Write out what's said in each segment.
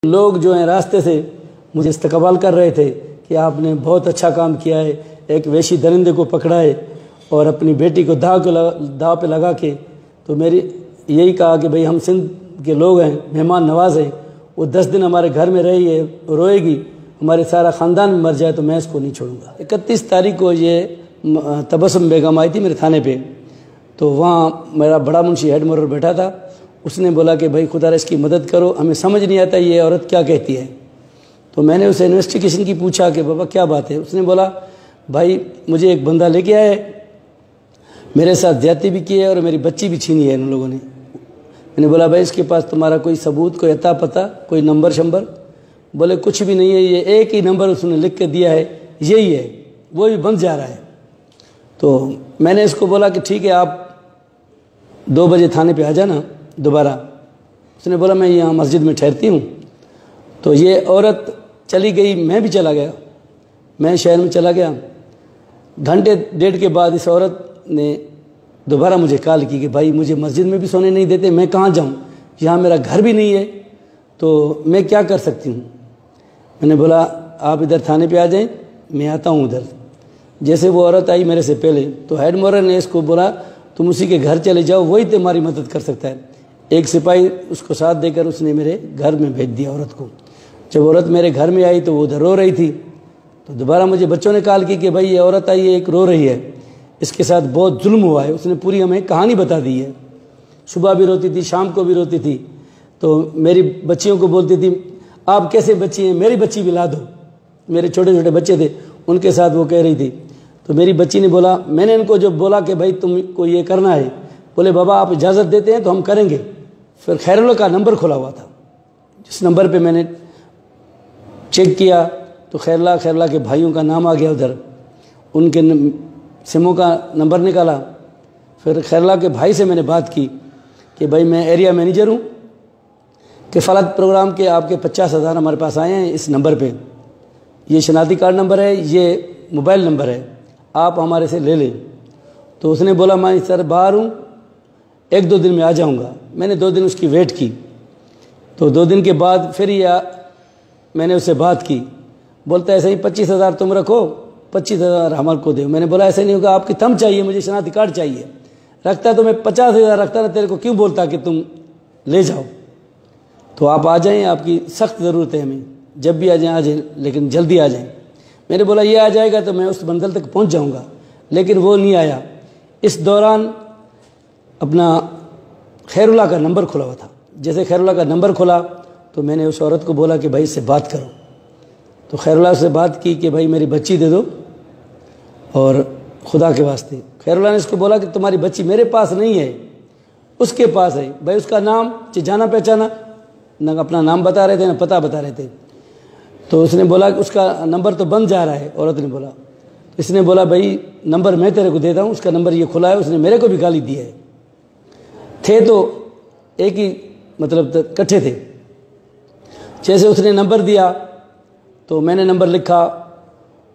लोग जो हैं रास्ते से मुझे इस्तकबाल कर रहे थे कि आपने बहुत अच्छा काम किया है, एक वैशी दरिंदे को पकड़ा है और अपनी बेटी को दाव पे लगा के। तो मेरी यही कहा कि भाई हम सिंध के लोग हैं, मेहमान नवाज हैं, वो 10 दिन हमारे घर में रही है, रोएगी, हमारे सारा ख़ानदान मर जाए तो मैं इसको नहीं छोड़ूंगा। 31 तारीख को ये तबस्सुम बेगम आई थी मेरे थाने पे, तो वहाँ मेरा बड़ा मुंशी हेड मोरर बैठा था। उसने बोला कि भाई खुदा इसकी मदद करो, हमें समझ नहीं आता ये औरत क्या कहती है। तो मैंने उसे इन्वेस्टिगेशन की पूछा कि बाबा क्या बात है। उसने बोला भाई मुझे एक बंदा लेके आया है, मेरे साथ ज्यादती भी की है और मेरी बच्ची भी छीनी है इन लोगों ने। मैंने बोला भाई इसके पास तुम्हारा कोई सबूत, कोई अता पता, कोई नंबर शंबर? बोले कुछ भी नहीं है, ये एक ही नंबर उसने लिख के दिया है, यही है, वो भी बंद जा रहा है। तो मैंने इसको बोला कि ठीक है आप 2 बजे थाने पे आ जाना दोबारा। उसने बोला मैं यहाँ मस्जिद में ठहरती हूँ। तो ये औरत चली गई, मैं भी चला गया, मैं शहर में चला गया। घंटे डेढ़ के बाद इस औरत ने दोबारा मुझे कॉल की कि भाई मुझे मस्जिद में भी सोने नहीं देते, मैं कहाँ जाऊँ, यहाँ मेरा घर भी नहीं है, तो मैं क्या कर सकती हूँ। मैंने बोला आप इधर थाने पे आ जाएं, मैं आता हूँ उधर। जैसे वो औरत आई मेरे से पहले, तो हेड मोरर ने इसको बोला तुम उसी के घर चले जाओ, वही तुम्हारी मदद कर सकता है। एक सिपाही उसको साथ देकर उसने मेरे घर में भेज दिया औरत को। जब औरत मेरे घर में आई तो वो उधर रो रही थी। तो दोबारा मुझे बच्चों ने कॉल की कि भाई ये औरत आई है, एक रो रही है, इसके साथ बहुत जुल्म हुआ है। उसने पूरी हमें कहानी बता दी है, सुबह भी रोती थी, शाम को भी रोती थी। तो मेरी बच्चियों को बोलती थी आप कैसे बच्ची हैं, मेरी बच्ची भी ला दो। मेरे छोटे छोटे बच्चे थे, उनके साथ वो कह रही थी। तो मेरी बच्ची ने बोला, मैंने इनको जब बोला कि भाई तुमको ये करना है, बोले बाबा आप इजाज़त देते हैं तो हम करेंगे। फिर खैरुल्लाह का नंबर खुला हुआ था, जिस नंबर पे मैंने चेक किया तो खैरुल्लाह के भाइयों का नाम आ गया उधर, उनके सिमों का नंबर निकाला। फिर खैरुल्लाह के भाई से मैंने बात की कि भाई मैं एरिया मैनेजर हूँ, किफ़ालत प्रोग्राम के आपके 50,000 हमारे पास आए हैं इस नंबर पे, ये शनाख्ती कार्ड नंबर है, ये मोबाइल नंबर है, आप हमारे से ले लें। तो उसने बोला मैं सर बाहर हूँ, 1-2 दिन में आ जाऊँगा। मैंने 2 दिन उसकी वेट की। तो 2 दिन के बाद फिर मैंने उससे बात की। बोलता है ऐसे ही 25,000 तुम रखो, 25,000 हमारे को दो। मैंने बोला ऐसे नहीं होगा, आपकी थंब चाहिए, मुझे शनाख्ती कार्ड चाहिए। रखता तो मैं 50,000 रखता ना, तेरे को क्यों बोलता कि तुम ले जाओ। तो आप आ जाएं, आपकी सख्त ज़रूरत है हमें, जब भी आ जाएं, लेकिन जल्दी आ जाएं। मैंने बोला ये आ जाएगा तो मैं उस मंजिल तक पहुंच जाऊंगा, लेकिन वो नहीं आया। इस दौरान अपना खैरुल्लाह का नंबर खुला हुआ था। जैसे खैरुल्लाह का नंबर खुला तो मैंने उस औरत को बोला कि भाई इससे बात करो। तो खैरुल्लाह से बात की कि भाई मेरी बच्ची दे दो और खुदा के वास्ते। खैरुल्लाह ने इसको बोला कि तुम्हारी बच्ची मेरे पास नहीं है, उसके पास है। भाई उसका नाम जाना पहचाना न, अपना नाम बता रहे थे ना पता बता रहे थे। तो उसने बोला कि उसका नंबर तो बंद जा रहा है। औरत ने बोला, इसने बोला भाई नंबर मैं तेरे को देता हूँ, उसका नंबर ये खुला है। उसने मेरे को भी गाली दी है। थे तो एक ही मतलब इकट्ठे थे। जैसे उसने नंबर दिया तो मैंने नंबर लिखा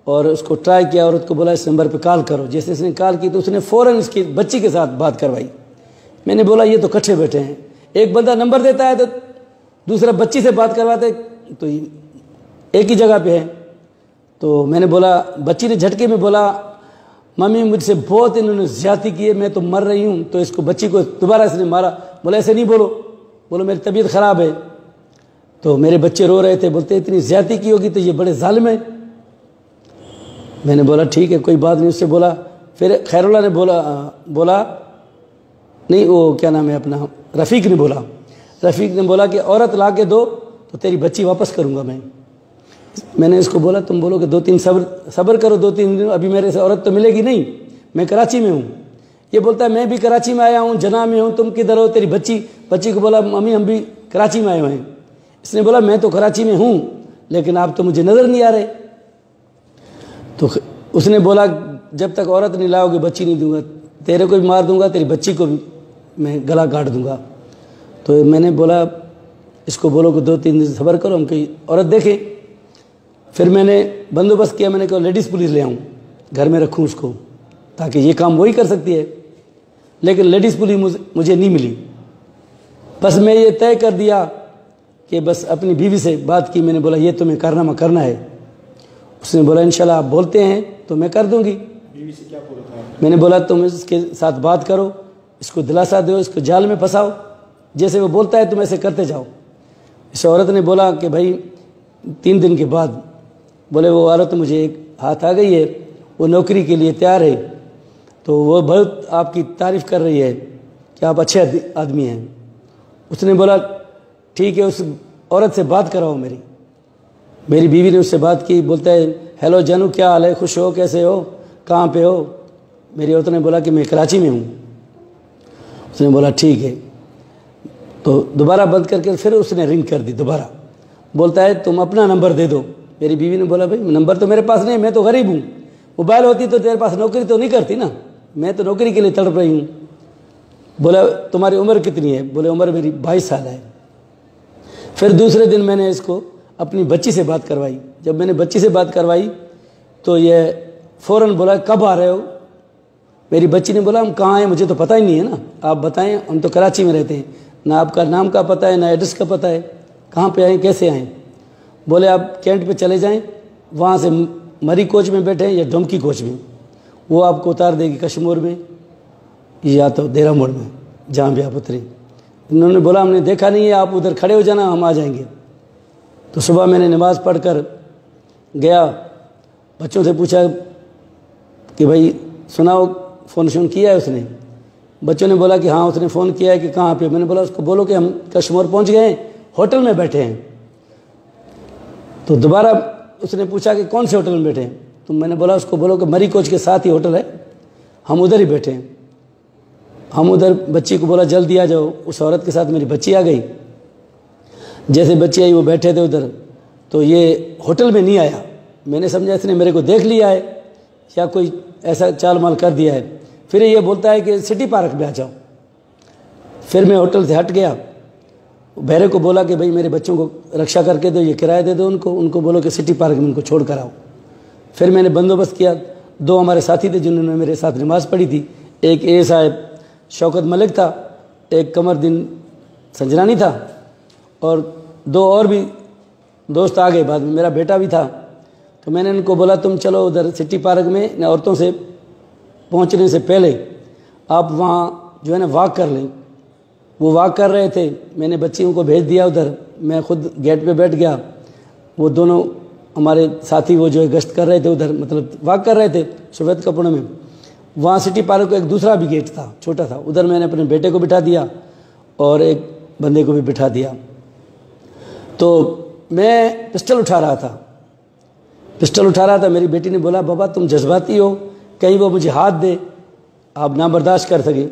और उसको ट्राई किया। औरत को बोला इस नंबर पे कॉल करो। जैसे इसने कॉल की तो उसने फ़ौरन इसकी बच्ची के साथ बात करवाई। मैंने बोला ये तो इकट्ठे बैठे हैं, एक बंदा नंबर देता है तो दूसरा बच्ची से बात करवाते, तो एक ही जगह पे है। तो मैंने बोला, बच्ची ने झटके में बोला मम्मी मुझसे बहुत इन्होंने ज़्यादती की है, मैं तो मर रही हूँ। तो इसको बच्ची को दोबारा इसने मारा। बोला ऐसे नहीं बोलो, बोलो मेरी तबीयत ख़राब है। तो मेरे बच्चे रो रहे थे, बोलते इतनी ज़्यादती की होगी तो ये बड़े जालिम है। मैंने बोला ठीक है कोई बात नहीं। उससे बोला, फिर खैरुल्लाह ने बोला नहीं, वो क्या नाम है अपना रफ़ीक ने बोला। रफ़ीक ने बोला कि औरत ला के दो तो तेरी बच्ची वापस करूँगा मैं। मैंने इसको बोला तुम बोलो कि 2-3 सब्र करो, 2-3 दिन, अभी मेरे से औरत तो मिलेगी नहीं, मैं कराची में हूँ। ये बोलता है मैं भी कराची में आया हूँ, जना में हूँ, तुम किधर हो? तेरी बच्ची को बोला मम्मी हम भी कराची में आए हुए हैं। इसने बोला मैं तो कराची में हूँ लेकिन आप तो मुझे नज़र नहीं आ रहे। तो उसने बोला जब तक औरत नहीं लाओगे बच्ची नहीं दूंगा, तेरे को भी मार दूंगा, तेरी बच्ची को भी मैं गला काट दूंगा। तो मैंने बोला इसको बोलो कि 2-3 दिन सब्र करो, हम कहीं औरत देखें। फिर मैंने बंदोबस्त किया, मैंने कहा लेडीज़ पुलिस ले आऊँ, घर में रखूँ उसको, ताकि ये काम वही कर सकती है। लेकिन लेडीज़ पुलिस मुझे नहीं मिली। बस मैं ये तय कर दिया कि बस अपनी बीवी से बात की। मैंने बोला ये तुम्हें कारनामा करना है। उसने बोला इंशाल्लाह आप बोलते हैं तो मैं कर दूंगी। बीवी से क्या बोला था? मैंने बोला तुम इसके साथ बात करो, इसको दिलासा दो, इसको जाल में फंसाओ, जैसे वो बोलता है तुम ऐसे करते जाओ। इस औरत ने बोला कि भाई 3 दिन के बाद बोले वो औरत मुझे एक हाथ आ गई है, वो नौकरी के लिए तैयार है, तो वो बहुत आपकी तारीफ़ कर रही है कि आप अच्छे आदमी हैं। उसने बोला ठीक है, उस औरत से बात कराओ मेरी बीवी ने उससे बात की। बोलता है हेलो जानू, क्या हाल है, खुश हो, कैसे हो, कहाँ पे हो? मेरी औरत ने बोला कि मैं कराची में हूँ। उसने बोला ठीक है। तो दोबारा बंद करके फिर उसने रिंग कर दी दोबारा। बोलता है तुम अपना नंबर दे दो। मेरी बीवी ने बोला भाई नंबर तो मेरे पास नहीं, मैं तो गरीब हूँ, मोबाइल होती तो तेरे पास नौकरी तो नहीं करती ना, मैं तो नौकरी के लिए तड़प रही हूँ। बोला तुम्हारी उम्र कितनी है? बोले उम्र मेरी 22 साल है। फिर दूसरे दिन मैंने इसको अपनी बच्ची से बात करवाई। जब मैंने बच्ची से बात करवाई तो ये फ़ौरन बोला कब आ रहे हो? मेरी बच्ची ने बोला हम कहाँ हैं, मुझे तो पता ही नहीं है ना, आप बताएं, हम तो कराची में रहते हैं, ना आपका नाम का पता है ना एड्रेस का पता है, कहाँ पे आए, कैसे आएँ? बोले आप कैंट पे चले जाएं, वहाँ से मरी कोच में बैठे या डोमकी कोच में, वो आपको उतार देगी कश्मीर में या तो देरा मोड़ में, जहाँ भी आप उतरे। इन्होंने बोला हमने देखा नहीं है, आप उधर खड़े हो जाना, हम आ जाएंगे। तो सुबह मैंने नमाज़ पढ़ कर गया, बच्चों से पूछा कि भाई सुनाओ फ़ोन शोन किया है उसने? बच्चों ने बोला कि हाँ उसने फ़ोन किया है। कि कहाँ पे? मैंने बोला उसको बोलो कि हम कश्मीर पहुँच गए हैं, होटल में बैठे हैं। तो दोबारा उसने पूछा कि कौन से होटल में बैठे हैं? तो मैंने बोला उसको बोलो कि मरी कोच के साथ ही होटल है, हम उधर ही बैठे हैं। हम उधर बच्ची को बोला जल्दी आ जाओ। उस औरत के साथ मेरी बच्ची आ गई। जैसे बच्ची आई वो बैठे थे उधर, तो ये होटल में नहीं आया। मैंने समझा इसने मेरे को देख लिया है या कोई ऐसा चाल माल कर दिया है। फिर ये बोलता है कि सिटी पार्क में आ जाओ। फिर मैं होटल से हट गया, बहरे को बोला कि भाई मेरे बच्चों को रक्षा करके दो, ये किराया दे दो उनको बोलो कि सिटी पार्क में उनको छोड़ कर आओ। फिर मैंने बंदोबस्त किया। 2 हमारे साथी थे जिन्होंने मेरे साथ नमाज़ पढ़ी थी। एक ए साहब शौकत मलिक था, एक कमरदीन संजरानी था, और 2 और भी दोस्त आ गए बाद में, मेरा बेटा भी था। तो मैंने उनको बोला तुम चलो उधर सिटी पार्क में, औरतों से पहुंचने से पहले आप वहाँ जो है ना वॉक कर लें। वो वॉक कर रहे थे, मैंने बच्चियों को भेज दिया उधर, मैं खुद गेट पे बैठ गया। वो दोनों हमारे साथी वो जो है गश्त कर रहे थे उधर, मतलब वॉक कर रहे थे सफ़ेद कपड़ों में। वहाँ सिटी पार्क को एक दूसरा भी गेट था, छोटा था, उधर मैंने अपने बेटे को बिठा दिया और एक बंदे को भी बिठा दिया। तो मैं पिस्टल उठा रहा था। मेरी बेटी ने बोला बाबा तुम जज्बाती हो, कहीं वो मुझे हाथ दे, आप ना बर्दाश्त कर सके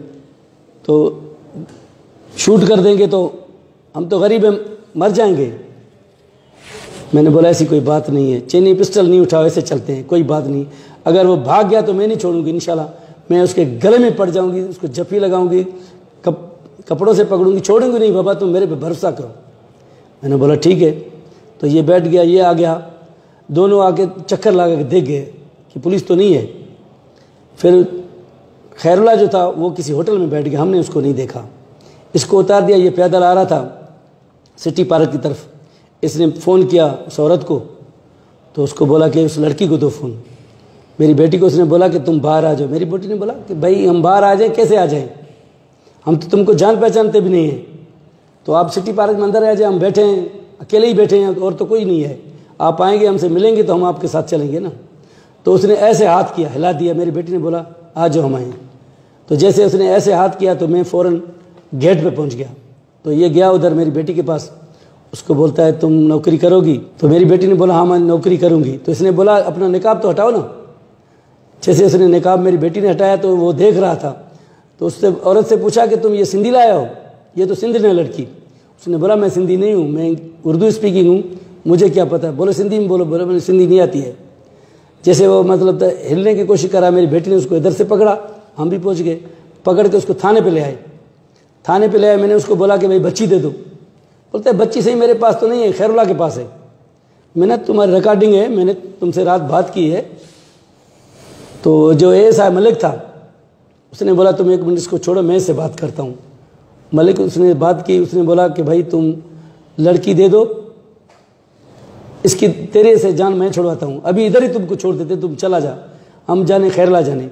तो शूट कर देंगे, तो हम तो गरीब हैं, मर जाएंगे। मैंने बोला ऐसी कोई बात नहीं है, चीनी पिस्टल नहीं उठाओ, ऐसे चलते हैं, कोई बात नहीं। अगर वो भाग गया तो मैं नहीं छोड़ूंगी, इंशाल्लाह मैं उसके गले में पड़ जाऊंगी, उसको जफ्फी लगाऊंगी, कपड़ों से पकड़ूंगी, छोड़ूंगी नहीं। बाबा तुम मेरे पे भरोसा करो। मैंने बोला ठीक है। तो ये बैठ गया, ये आ गया, दोनों आके चक्कर लगा के देख गए कि पुलिस तो नहीं है। फिर खैरुल्ला जो था वो किसी होटल में बैठ गया, हमने उसको नहीं देखा। इसको उतार दिया, ये पैदल आ रहा था सिटी पार्क की तरफ। इसने फ़ोन किया उस औरत को, तो उसको बोला कि उस लड़की को दो फ़ोन। मेरी बेटी को उसने बोला कि तुम बाहर आ जाओ। मेरी बेटी ने बोला कि भाई हम बाहर आ जाएं, कैसे आ जाएं, हम तो तुमको जान पहचानते भी नहीं हैं, तो आप सिटी पार्क में अंदर आ जाए, हम बैठे हैं, अकेले ही बैठे हैं और तो कोई नहीं है, आप आएंगे हमसे मिलेंगे तो हम आपके साथ चलेंगे ना। तो उसने ऐसे हाथ किया, हिला दिया। मेरी बेटी ने बोला आ जाओ हम आए। तो जैसे उसने ऐसे हाथ किया तो मैं फ़ौरन गेट पे पहुंच गया। तो ये गया उधर मेरी बेटी के पास, उसको बोलता है तुम नौकरी करोगी? तो मेरी बेटी ने बोला हाँ मैं नौकरी करूँगी। तो इसने बोला अपना निकाब तो हटाओ ना। जैसे उसने निकाब मेरी बेटी ने हटाया तो वो देख रहा था, तो उससे औरत से पूछा कि तुम ये सिंधी लाया हो? ये तो सिंधी है लड़की। उसने बोला मैं सिंधी नहीं हूँ, मैं उर्दू स्पीकिंग हूँ, मुझे क्या पता। बोलो सिंधी में बोलो। बोलो मैंने सिंधी नहीं आती है। जैसे वो मतलब हिलने की कोशिश करा, मेरी बेटी ने उसको इधर से पकड़ा, हम भी पहुँच गए, पकड़ के उसको थाने पे ले आए। थाने पे ले आए, मैंने उसको बोला कि भाई बच्ची दे दो। बोलता है बच्ची सही मेरे पास तो नहीं है, खैरुल्ला के पास है। मैंने तुम्हारी रिकॉर्डिंग है, मैंने तुमसे रात बात की है। तो जो एएसआई मलिक था उसने बोला तुम एक मिनट इसको छोड़ो, मैं इससे बात करता हूँ। मलिक उसने बात की, उसने बोला कि भाई तुम लड़की दे दो, इसकी तेरे से जान मैं छुड़वाता हूँ, अभी इधर ही तुमको छोड़ देते, तुम चला जा, हम जाने खैरला जाने।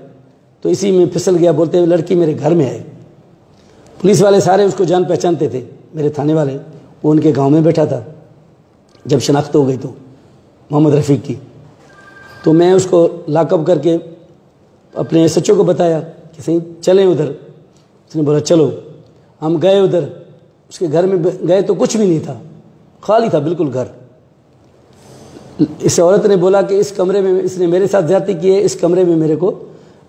तो इसी में फिसल गया, बोलते हुए लड़की मेरे घर में है। पुलिस वाले सारे उसको जान पहचानते थे, मेरे थाने वाले, वो उनके गांव में बैठा था। जब शनाख्त हो गई तो मोहम्मद रफ़ीक की, तो मैं उसको लॉकअप करके अपने SHO को बताया कि सही चलें उधर। उसने बोला चलो। हम गए उधर, उसके घर में गए तो कुछ भी नहीं था, खाली था बिल्कुल घर। इस औरत ने बोला कि इस कमरे में इसने मेरे साथ ज़्यादती की है, इस कमरे में मेरे को,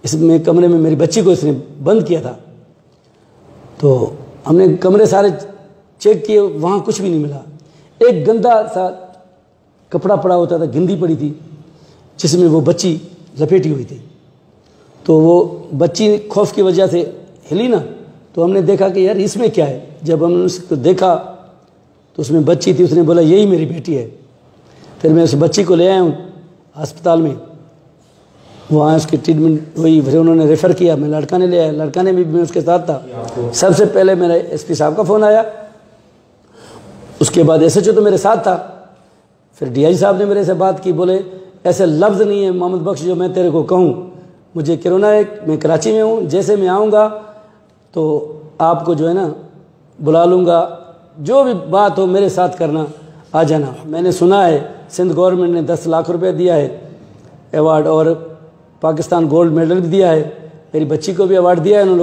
इसमें कमरे में मेरी बच्ची को इसने बंद किया था। तो हमने कमरे सारे चेक किए, वहाँ कुछ भी नहीं मिला। एक गंदा सा कपड़ा पड़ा होता था, गिंदी पड़ी थी जिसमें वो बच्ची लपेटी हुई थी। तो वो बच्ची खौफ की वजह से हिली ना, तो हमने देखा कि यार इसमें क्या है। जब हमने उसको देखा तो उसमें बच्ची थी। उसने बोला यही मेरी बेटी है। फिर मैं उस बच्ची को ले आया हूँ अस्पताल में, वहाँ उसकी ट्रीटमेंट हुई, फिर उन्होंने रेफ़र किया, मैं लड़का ने ले आया, लड़का ने भी मैं उसके साथ था। सबसे पहले मेरा SP साहब का फ़ोन आया, उसके बाद SHO तो मेरे साथ था, फिर DI साहब ने मेरे से बात की, बोले ऐसे लफ्ज़ नहीं है मोहम्मद बख्श जो मैं तेरे को कहूँ, मुझे कोरोना है, मैं कराची में हूँ, जैसे मैं आऊँगा तो आपको जो है ना बुला लूँगा, जो भी बात हो मेरे साथ करना, आ जाना। मैंने सुना है सिंध गवर्नमेंट ने 10 लाख रुपए दिया है अवार्ड, और पाकिस्तान गोल्ड मेडल भी दिया है, मेरी बच्ची को भी अवार्ड दिया है उन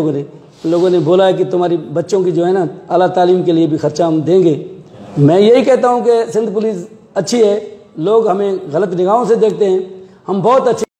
लोगों ने बोला है कि तुम्हारी बच्चों की जो है ना आला तालीम के लिए भी खर्चा हम देंगे। मैं यही कहता हूँ कि सिंध पुलिस अच्छी है, लोग हमें गलत निगाहों से देखते हैं, हम बहुत अच्छे